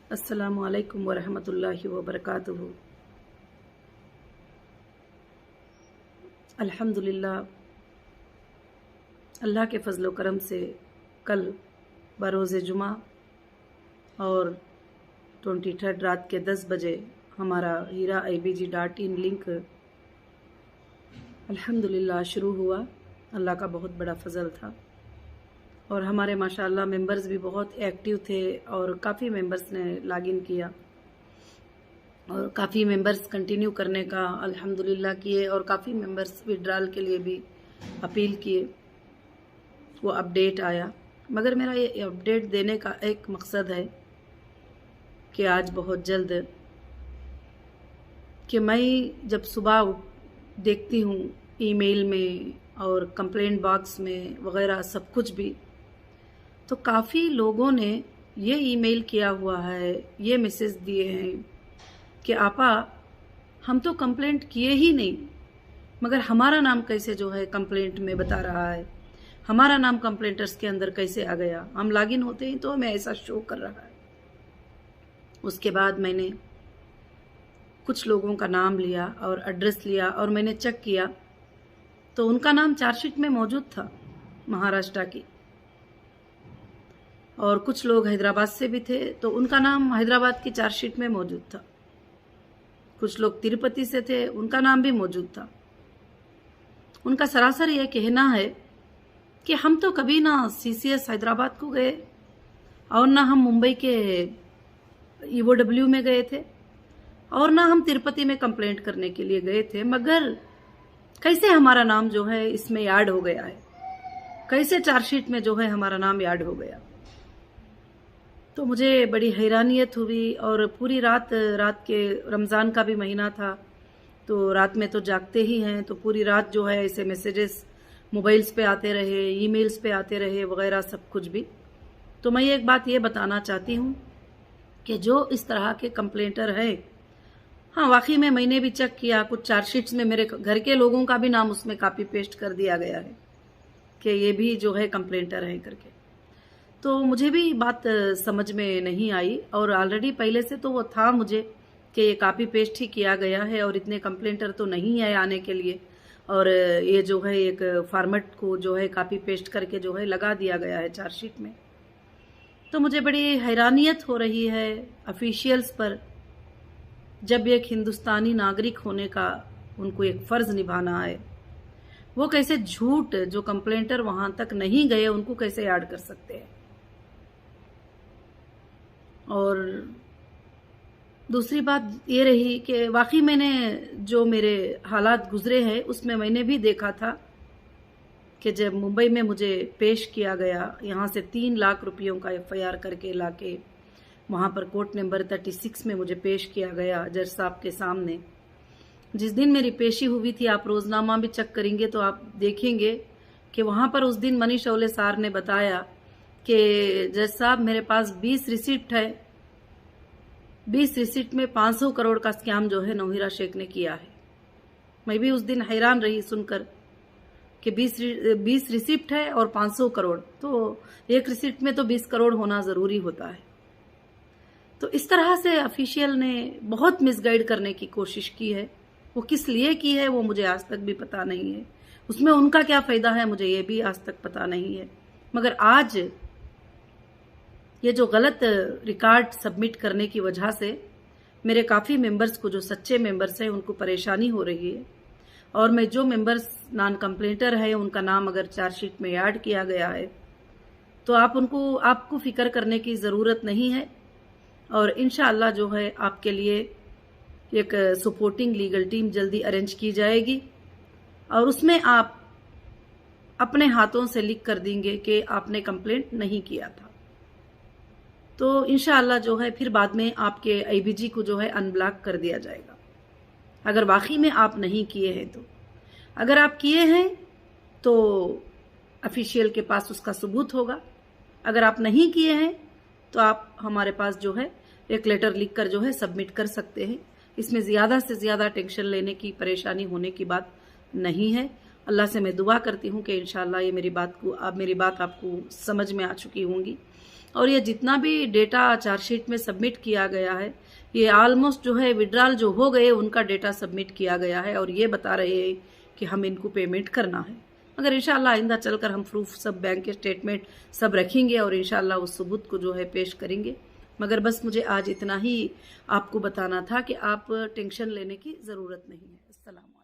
अस्सलामु अलैकुम वरहमतुल्लाहि वबरकातुहू। अल्हम्दुलिल्लाह, अल्लाह के फ़ज़्ल व करम से कल बरोज़ जुमा और 23 रात के 10 बजे हमारा हीरा IBG.in लिंक अल्हम्दुलिल्लाह शुरू हुआ। अल्लाह का बहुत बड़ा फ़ज़ल था और हमारे माशाअल्लाह मेंबर्स भी बहुत एक्टिव थे और काफ़ी मेंबर्स ने लॉगिन किया और काफ़ी मेंबर्स कंटिन्यू करने का अल्हम्दुलिल्लाह किए और काफ़ी मेंबर्स विड्रॉल के लिए भी अपील किए। वो अपडेट आया, मगर मेरा ये अपडेट देने का एक मकसद है कि आज बहुत जल्द कि मैं जब सुबह देखती हूँ ईमेल में और कंप्लेंट बॉक्स में वगैरह सब कुछ भी, तो काफ़ी लोगों ने ये ईमेल किया हुआ है, ये मैसेज दिए हैं कि आपा हम तो कंप्लेंट किए ही नहीं, मगर हमारा नाम कैसे जो है कंप्लेंट में बता रहा है, हमारा नाम कंप्लेंटर्स के अंदर कैसे आ गया। हम लॉगिन होते ही तो हमें ऐसा शो कर रहा है। उसके बाद मैंने कुछ लोगों का नाम लिया और एड्रेस लिया और मैंने चेक किया तो उनका नाम चार्जशीट में मौजूद था, महाराष्ट्र की, और कुछ लोग हैदराबाद से भी थे तो उनका नाम हैदराबाद की चार्जशीट में मौजूद था। कुछ लोग तिरुपति से थे, उनका नाम भी मौजूद था। उनका सरासर यह कहना है कि हम तो कभी ना CCS हैदराबाद को गए और ना हम मुंबई के EOW में गए थे और ना हम तिरुपति में कंप्लेंट करने के लिए गए थे, मगर कैसे हमारा नाम जो है इसमें याद हो गया है, कैसे चार्जशीट में जो है हमारा नाम याद हो गया। तो मुझे बड़ी हैरानियत हुई और पूरी रात के रमज़ान का भी महीना था तो रात में तो जागते ही हैं, तो पूरी रात जो है ऐसे मैसेजेस मोबाइल्स पे आते रहे, ईमेल्स पे आते रहे वगैरह सब कुछ भी। तो मैं एक बात ये बताना चाहती हूँ कि जो इस तरह के कंप्लेंटर है, हाँ वाकई में मैंने भी चेक किया, कुछ चार्जशीट्स में मेरे घर के लोगों का भी नाम उसमें कॉपी पेस्ट कर दिया गया है कि ये भी जो है कंप्लेंटर है करके। तो मुझे भी बात समझ में नहीं आई और ऑलरेडी पहले से तो वो था मुझे कि ये कॉपी पेस्ट ही किया गया है और इतने कंप्लेंटर तो नहीं है आने के लिए, और ये जो है एक फॉर्मेट को जो है कॉपी पेस्ट करके जो है लगा दिया गया है चार्जशीट में। तो मुझे बड़ी हैरानियत हो रही है ऑफिशियल्स पर, जब एक हिंदुस्तानी नागरिक होने का उनको एक फ़र्ज़ निभाना है, वो कैसे झूठ जो कंप्लेंटर वहां तक नहीं गए उनको कैसे याद कर सकते हैं। और दूसरी बात ये रही कि वाकई मैंने जो मेरे हालात गुजरे हैं उसमें मैंने भी देखा था कि जब मुंबई में मुझे पेश किया गया, यहाँ से 3 लाख रुपयों का FIR करके लाके वहाँ पर कोर्ट नंबर 36 में मुझे पेश किया गया जज साहब के सामने। जिस दिन मेरी पेशी हुई थी, आप रोजनामा भी चेक करेंगे तो आप देखेंगे कि वहाँ पर उस दिन मनीष औले सार ने बताया कि जज साहब मेरे पास 20 रिसिप्ट है, 20 रिसिप्ट में 500 करोड़ का स्कैम जो है नौहिरा शेख ने किया है। मैं भी उस दिन हैरान रही सुनकर कि 20 रिसिप्ट है और 500 करोड़, तो एक रिसिप्ट में तो 20 करोड़ होना जरूरी होता है। तो इस तरह से ऑफिशियल ने बहुत मिसगाइड करने की कोशिश की है। वो किस लिए की है वो मुझे आज तक भी पता नहीं है, उसमें उनका क्या फायदा है मुझे ये भी आज तक पता नहीं है। मगर आज ये जो गलत रिकॉर्ड सबमिट करने की वजह से मेरे काफ़ी मेंबर्स को, जो सच्चे मेंबर्स हैं, उनको परेशानी हो रही है। और मैं जो मेंबर्स नॉन कंप्लेंटर है उनका नाम अगर चार्जशीट में ऐड किया गया है तो आपको फिक्र करने की ज़रूरत नहीं है। और इंशाअल्लाह जो है आपके लिए एक सपोर्टिंग लीगल टीम जल्दी अरेंज की जाएगी और उसमें आप अपने हाथों से लिख कर देंगे कि आपने कंप्लेंट नहीं किया था। तो इंशाअल्लाह जो है फिर बाद में आपके IBG को जो है अनब्लॉक कर दिया जाएगा, अगर वाकई में आप नहीं किए हैं तो। अगर आप किए हैं तो ऑफिशियल के पास उसका सबूत होगा, अगर आप नहीं किए हैं तो आप हमारे पास जो है एक लेटर लिखकर जो है सबमिट कर सकते हैं। इसमें ज़्यादा से ज़्यादा टेंशन लेने की, परेशानी होने की बात नहीं है। अल्लाह से मैं दुआ करती हूँ कि इंशाअल्लाह ये मेरी बात आपको समझ में आ चुकी होंगी और ये जितना भी डेटा चार्जशीट में सबमिट किया गया है, ये ऑलमोस्ट जो है विड्रॉल जो हो गए उनका डेटा सबमिट किया गया है और ये बता रहे हैं कि हम इनको पेमेंट करना है। मगर इंशाल्लाह आइंदा चलकर हम प्रूफ सब बैंक के स्टेटमेंट सब रखेंगे और इंशाल्लाह उस सबूत को जो है पेश करेंगे। मगर बस मुझे आज इतना ही आपको बताना था कि आप टेंशन लेने की ज़रूरत नहीं है। अस्सलाम।